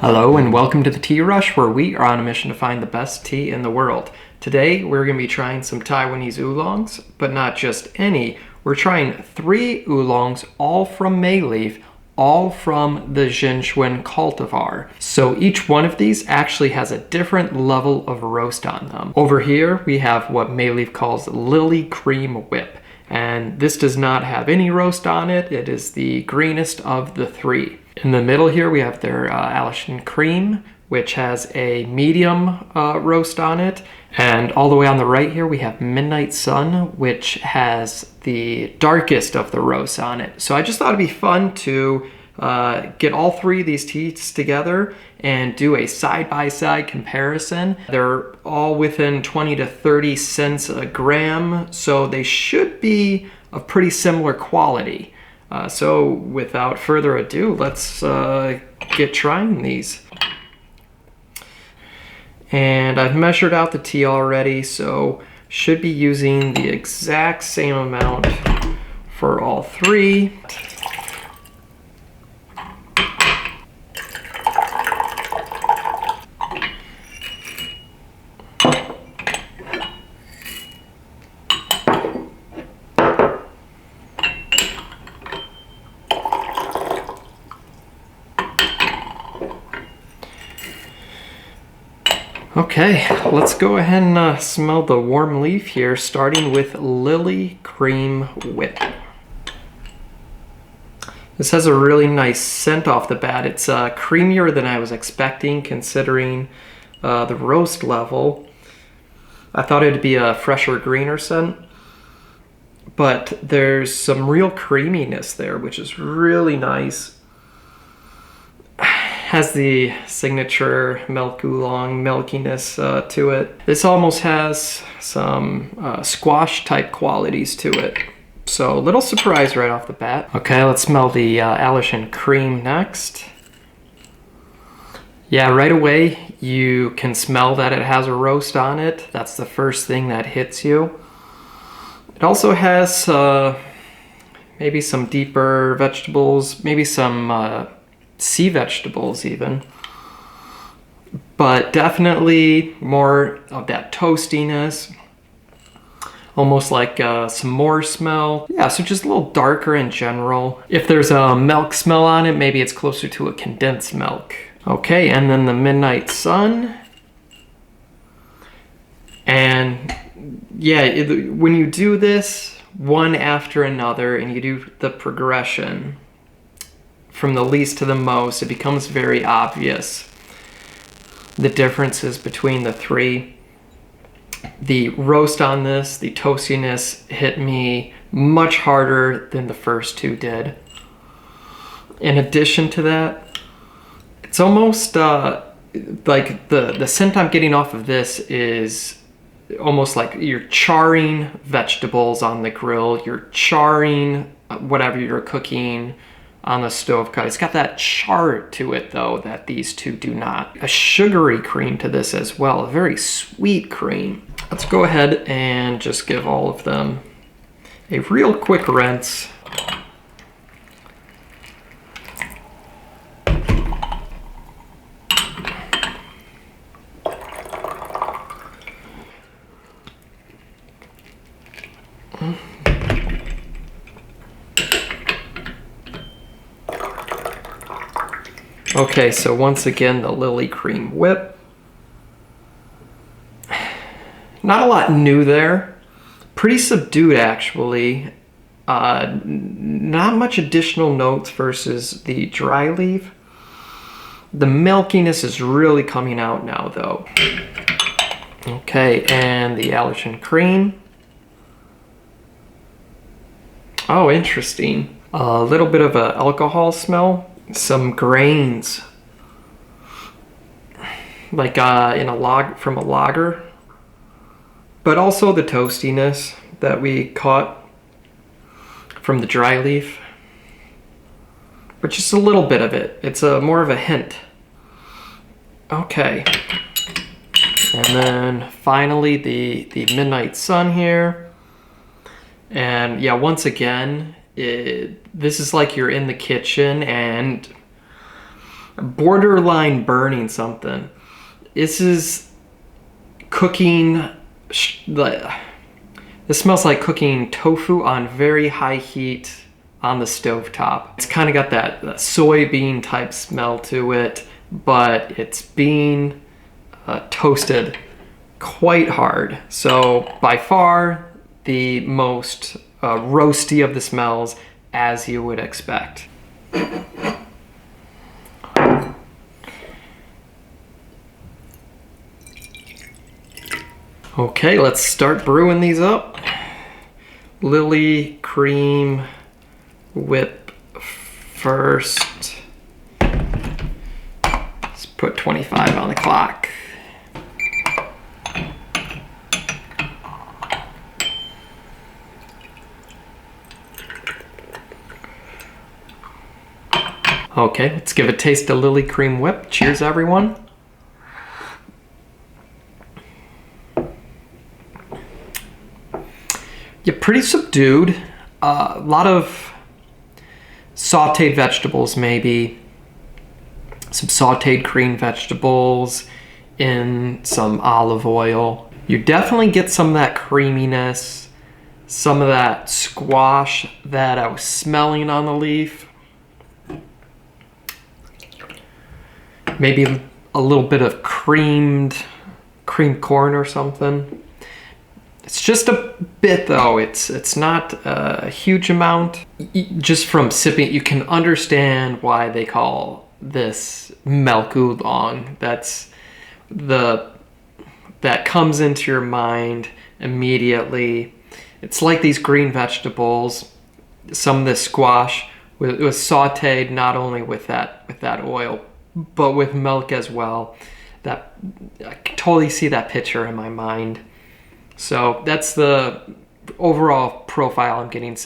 Hello and welcome to the Tea Rush, where we are on a mission to find the best tea in the world. Today we're going to be trying some Taiwanese oolongs, but not just any. We're trying 3 oolongs, all from Mei Leaf, all from the Jin Xuan cultivar. So each one of these actually has a different level of roast on them. Over here we have what Mei Leaf calls Lily Cream Whip, and this does not have any roast on it. It is the greenest of the 3. In the middle here we have their Alsatian Cream, which has a medium roast on it. And all the way on the right here we have Midnight Sun, which has the darkest of the roasts on it. So I just thought it'd be fun to get all 3 of these teas together and do a side-by-side comparison. They're all within 20 to 30 cents a gram, so they should be of pretty similar quality. So without further ado, let's get trying these. And I've measured out the tea already, so should be using the exact same amount for all 3. Okay, let's go ahead and smell the warm leaf here, starting with Lily Cream Whip. This has a really nice scent off the bat. It's creamier than I was expecting, considering the roast level. I thought it'd be a fresher, greener scent, but there's some real creaminess there, which is really nice. Has the signature milk oolong milkiness to it. This almost has some squash type qualities to it. So a little surprise right off the bat. Okay, let's smell the Alsatian Cream next. Yeah, right away you can smell that it has a roast on it. That's the first thing that hits you. It also has maybe some deeper vegetables, maybe some sea vegetables even, but definitely more of that toastiness, almost like some more smell. Yeah, so just a little darker in general. If there's a milk smell on it, maybe it's closer to a condensed milk. Okay, and then the Midnight Sun. And yeah, when you do this one after another and you do the progression from the least to the most, it becomes very obvious the differences between the 3. The roast on this, the toastiness, hit me much harder than the first 2 did. In addition to that, it's almost like the scent I'm getting off of this is almost like you're charring vegetables on the grill, you're charring whatever you're cooking on the stove cut. It's got that char to it though that these 2 do not. A sugary cream to this as well, a very sweet cream. Let's go ahead and just give all of them a real quick rinse. Okay, so once again, the Lily Cream Whip. Not a lot new there. Pretty subdued, actually. Not much additional notes versus the dry leaf. The milkiness is really coming out now, though. Okay, and the Alsatian Cream. Oh, interesting. A little bit of an alcohol smell. Some grains, like from a lager, but also the toastiness that we caught from the dry leaf, but just a little bit of it. It's more of a hint. Okay, and then finally the Midnight Sun here, and yeah, once again, this is like you're in the kitchen and borderline burning something. This is cooking, this smells like cooking tofu on very high heat on the stovetop. It's kind of got that soybean type smell to it, but it's being toasted quite hard. So by far the most roasty of the smells, as you would expect. Okay, let's start brewing these up. Lily cream whip first. Let's put 25 on the clock. Okay, let's give a taste of Lily cream whip. Cheers, everyone. Yeah, pretty subdued. A lot of sauteed vegetables, maybe. Some sauteed green vegetables in some olive oil. You definitely get some of that creaminess, some of that squash that I was smelling on the leaf. Maybe a little bit of creamed corn or something. It's just a bit though, it's not a huge amount. Just from sipping, you can understand why they call this milk oolong. That comes into your mind immediately. It's like these green vegetables, some of this squash was sauteed not only with that oil, but with milk as well. That I can totally see that picture in my mind. So that's the overall profile. I'm getting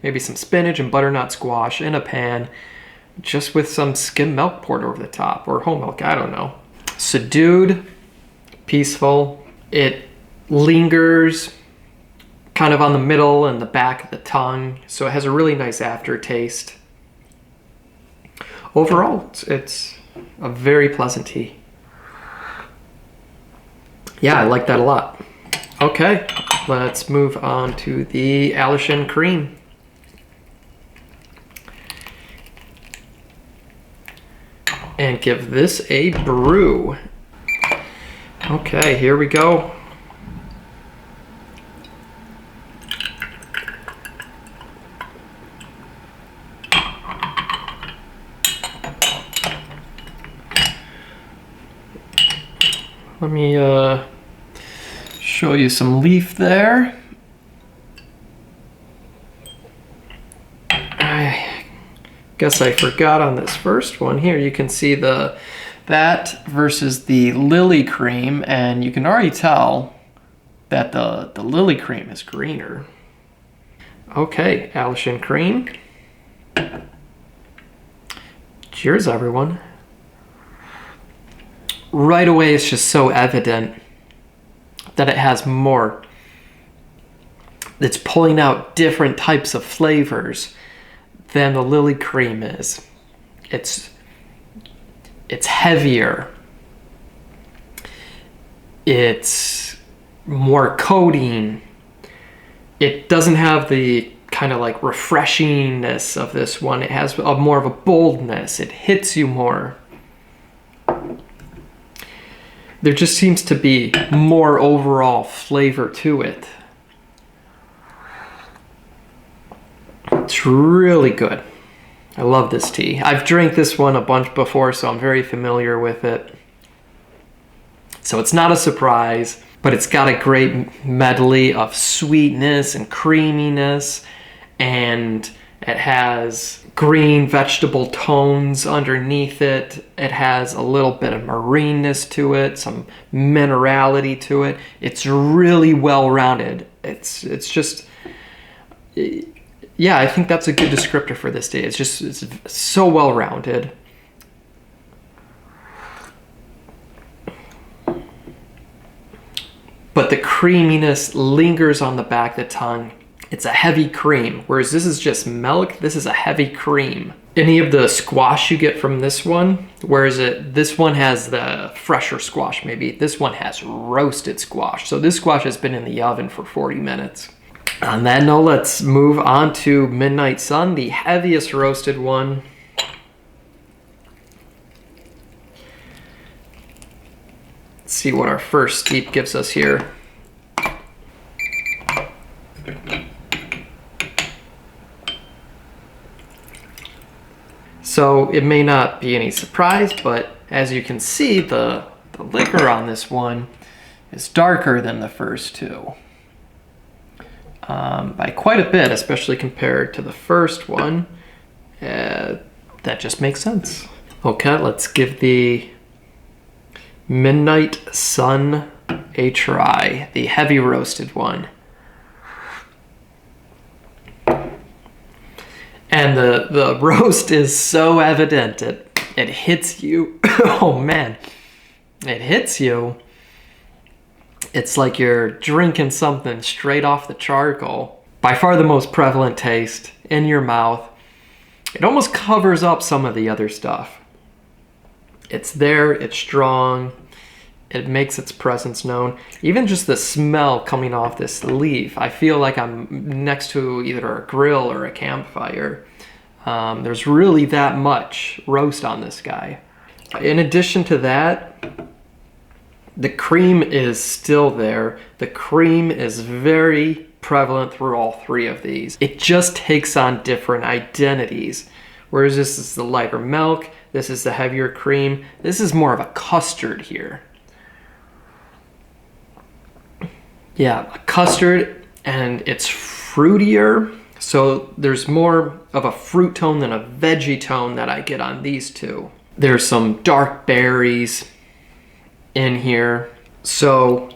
maybe some spinach and butternut squash in a pan, just with some skim milk poured over the top, or whole milk, I don't know. Subdued, peaceful. It lingers kind of on the middle and the back of the tongue, so it has a really nice aftertaste. Overall, it's a very pleasant tea. Yeah, I like that a lot. Okay, let's move on to the Alishan cream. And give this a brew. Okay, here we go. Let me show you some leaf there. I guess I forgot on this first one here. You can see that versus the lily cream, and you can already tell that the lily cream is greener. Okay, Alishan cream. Cheers, everyone. Right away, it's just so evident that it has more. It's pulling out different types of flavors than the lily cream is. It's heavier. It's more coating. It doesn't have the kind of like refreshingness of this one. It has more of a boldness. It hits you more. There just seems to be more overall flavor to it. It's really good. I love this tea. I've drank this one a bunch before, so I'm very familiar with it. So it's not a surprise, but it's got a great medley of sweetness and creaminess, and it has green vegetable tones underneath it. It has a little bit of marineness to it, some minerality to it. It's really well-rounded. It's just, yeah, I think that's a good descriptor for this tea. It's so well-rounded. But the creaminess lingers on the back of the tongue. It's a heavy cream, whereas this is just milk. This is a heavy cream. Any of the squash you get from this one, whereas this one has the fresher squash maybe. This one has roasted squash. So this squash has been in the oven for 40 minutes. On that note, let's move on to Midnight Sun, the heaviest roasted one. Let's see what our first steep gives us here. So it may not be any surprise, but as you can see, the liquor on this one is darker than the first two. By quite a bit, especially compared to the first one. That just makes sense. Okay, let's give the Midnight Sun a try, the heavy roasted one. And the roast is so evident, it hits you. Oh man, it hits you. It's like you're drinking something straight off the charcoal. By far the most prevalent taste in your mouth. It almost covers up some of the other stuff. It's there, it's strong, it makes its presence known. Even just the smell coming off this leaf, I feel like I'm next to either a grill or a campfire. There's really that much roast on this guy. In addition to that, the cream is still there. The cream is very prevalent through all three of these. It just takes on different identities. Whereas this is the lighter milk, this is the heavier cream, this is more of a custard here. Yeah, a custard, and it's fruitier, so there's more of a fruit tone than a veggie tone that I get on these two. There's some dark berries in here. So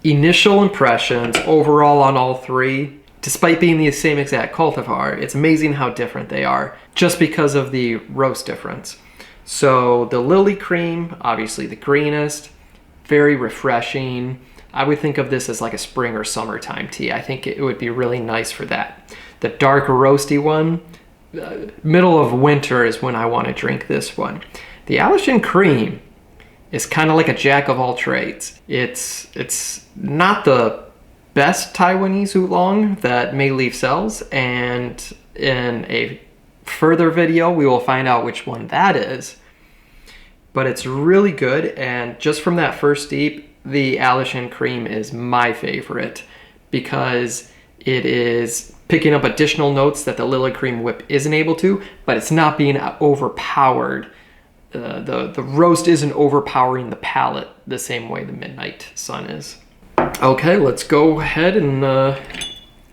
initial impressions overall on all three, despite being the same exact cultivar, it's amazing how different they are just because of the roast difference. So the lily cream, obviously the greenest, very refreshing. I would think of this as like a spring or summertime tea. I think it would be really nice for that. The dark roasty one, middle of winter is when I want to drink this one. The Alishan cream is kind of like a jack of all trades. It's not the best Taiwanese oolong that Mei Leaf sells, and in a further video we will find out which one that is. But it's really good, and just from that first steep, the Alishan cream is my favorite because it is picking up additional notes that the Lily Cream Whip isn't able to, but it's not being overpowered. The roast isn't overpowering the palate the same way the Midnight Sun is. Okay, let's go ahead and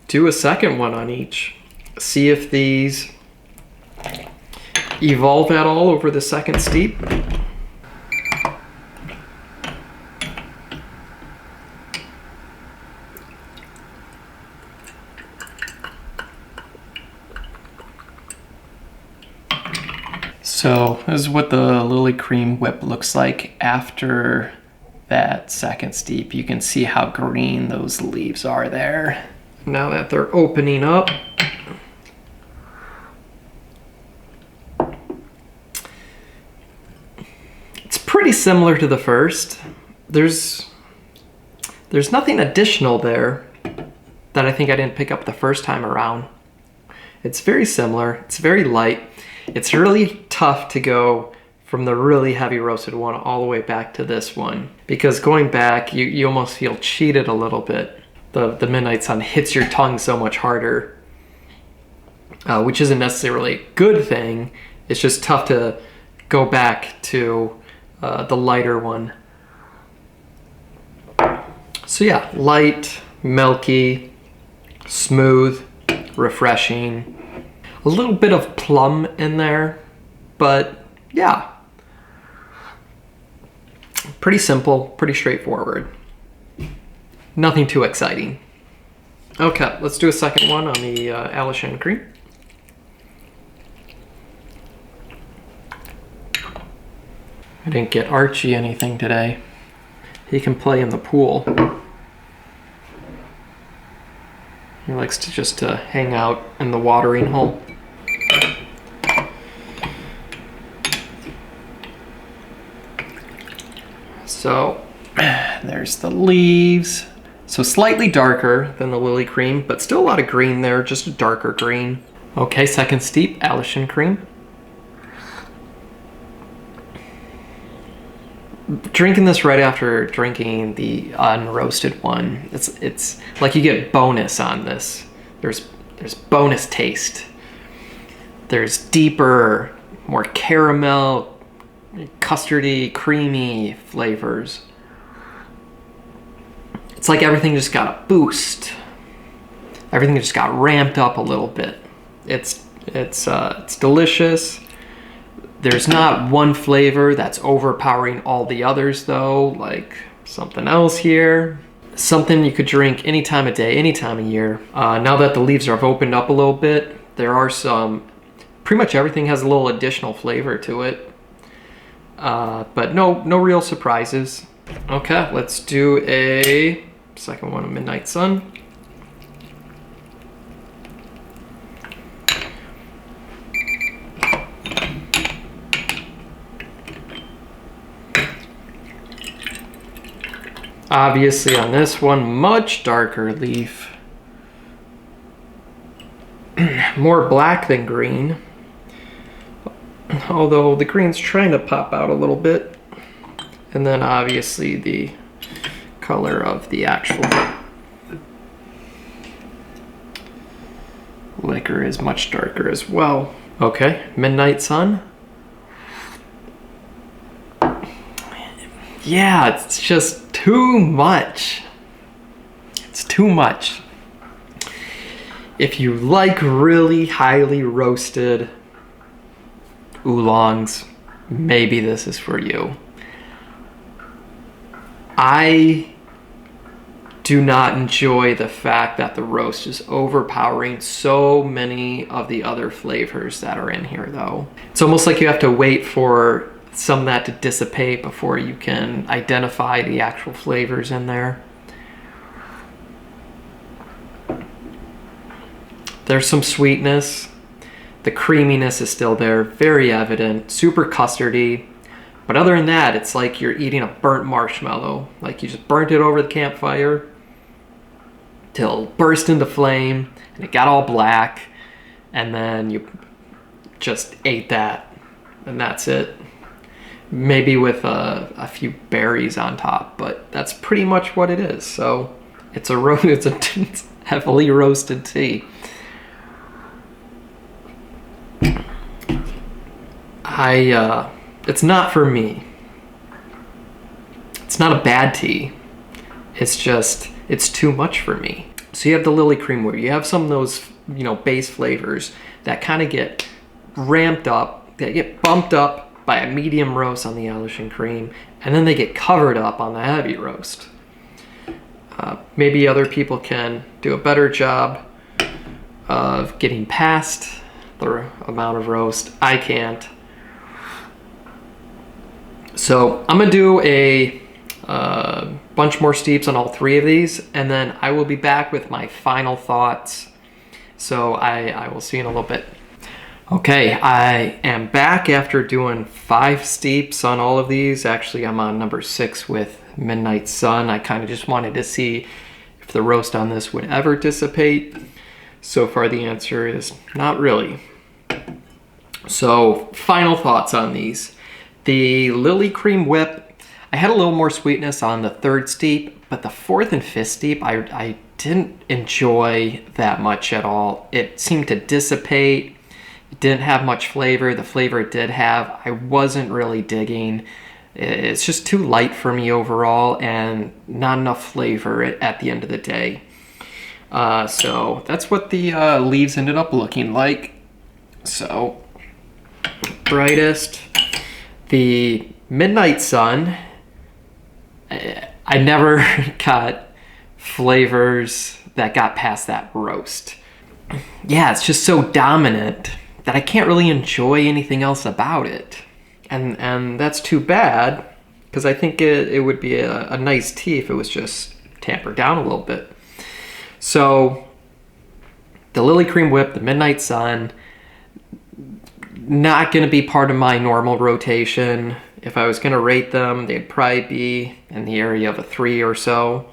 do a second one on each. See if these evolve at all over the second steep. So this is what the Lily Cream Whip looks like after that second steep. You can see how green those leaves are there. Now that they're opening up, it's pretty similar to the first. There's nothing additional there that I think I didn't pick up the first time around. It's very similar, it's very light. It's really tough to go from the really heavy roasted one all the way back to this one, because going back, you almost feel cheated a little bit. The Midnight Sun hits your tongue so much harder, which isn't necessarily a good thing. It's just tough to go back to the lighter one. So yeah, light, milky, smooth, refreshing. A little bit of plum in there, but yeah. Pretty simple, pretty straightforward. Nothing too exciting. Okay, let's do a second one on the Alishan cream. I didn't get Archie anything today. He can play in the pool. He likes to just hang out in the watering hole. So there's the leaves. So slightly darker than the lily cream, but still a lot of green there, just a darker green. Okay, second steep, Alishan cream. Drinking this right after drinking the unroasted one, it's like you get bonus on this. There's bonus taste. There's deeper, more caramel, custardy, creamy flavors. It's like everything just got a boost. Everything just got ramped up a little bit. It's delicious. There's not one flavor that's overpowering all the others though, like something else here. Something you could drink any time of day, any time of year. Now that the leaves have opened up a little bit, there are pretty much everything has a little additional flavor to it. But no real surprises. Okay, let's do a second one of Midnight Sun. Obviously on this one, much darker leaf. More black than green. Although the green's trying to pop out a little bit. And then obviously the color of the actual liquor is much darker as well. Okay, Midnight Sun. Yeah, it's just too much. It's too much. If you like really highly roasted oolongs, maybe this is for you. I do not enjoy the fact that the roast is overpowering so many of the other flavors that are in here though. It's almost like you have to wait for some of that to dissipate before you can identify the actual flavors in there. There's some sweetness. The creaminess is still there, very evident, super custardy. But other than that, it's like you're eating a burnt marshmallow. Like you just burnt it over the campfire till it burst into flame and it got all black. And then you just ate that and that's it. Maybe with a few berries on top, but that's pretty much what it is. So it's it's heavily roasted tea. It's not for me. It's not a bad tea. It's just, it's too much for me. So you have the lily cream where you have some of those, base flavors that kind of get ramped up, that get bumped up by a medium roast on the Alishan cream, and then they get covered up on the heavy roast. Maybe other people can do a better job of getting past the amount of roast. I can't. So I'm gonna do a bunch more steeps on all three of these, and then I will be back with my final thoughts. So I will see you in a little bit. Okay, I am back after doing 5 steeps on all of these. Actually, I'm on number 6 with Midnight Sun. I kind of just wanted to see if the roast on this would ever dissipate. So far, the answer is not really. So, final thoughts on these. The Lily Cream Whip, I had a little more sweetness on the 3rd steep, but the 4th and 5th steep, I didn't enjoy that much at all. It seemed to dissipate. It didn't have much flavor. The flavor it did have, I wasn't really digging. It's just too light for me overall and not enough flavor at the end of the day. So that's what the leaves ended up looking like. So, brightest. The Midnight Sun, I never got flavors that got past that roast. Yeah, it's just so dominant that I can't really enjoy anything else about it. And that's too bad, because I think it would be a nice tea if it was just tampered down a little bit. So The Lily Cream Whip, the Midnight Sun, not going to be part of my normal rotation. If I was going to rate them, they'd probably be in the area of a 3 or so.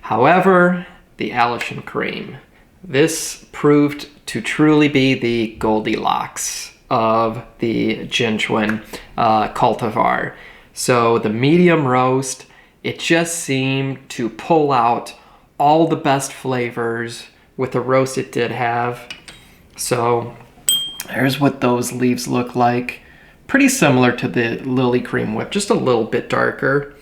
However, the Alishan Cream. This proved to truly be the Goldilocks of the Jin Xuan cultivar. So the medium roast, it just seemed to pull out all the best flavors with the roast it did have. So here's what those leaves look like. Pretty similar to the Lily Cream Whip, just a little bit darker.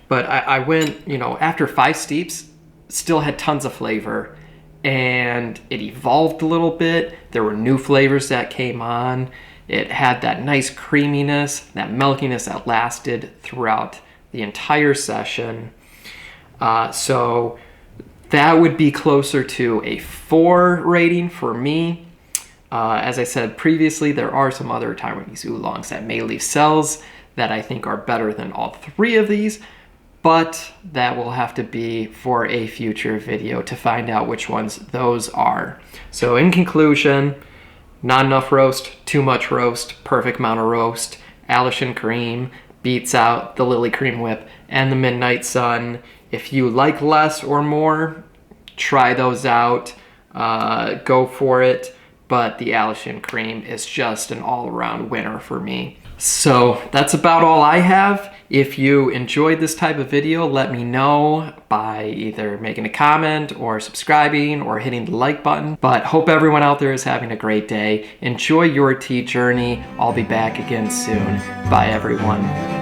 But I went, you know, after 5 steeps, still had tons of flavor. And it evolved a little bit. There were new flavors that came on. It had that nice creaminess, that milkiness that lasted throughout the entire session. So that would be closer to a 4 rating for me. As I said previously, there are some other Taiwanese oolongs that Mei Leaf sells that I think are better than all 3 of these, but that will have to be for a future video to find out which ones those are. So in conclusion, not enough roast, too much roast, perfect amount of roast. Alishan Cream beats out the Lily Cream Whip and the Midnight Sun. If you like less or more, try those out, go for it. But the Alishan Cream is just an all-around winner for me. So that's about all I have. If you enjoyed this type of video, let me know by either making a comment or subscribing or hitting the like button. But hope everyone out there is having a great day. Enjoy your tea journey. I'll be back again soon. Bye everyone.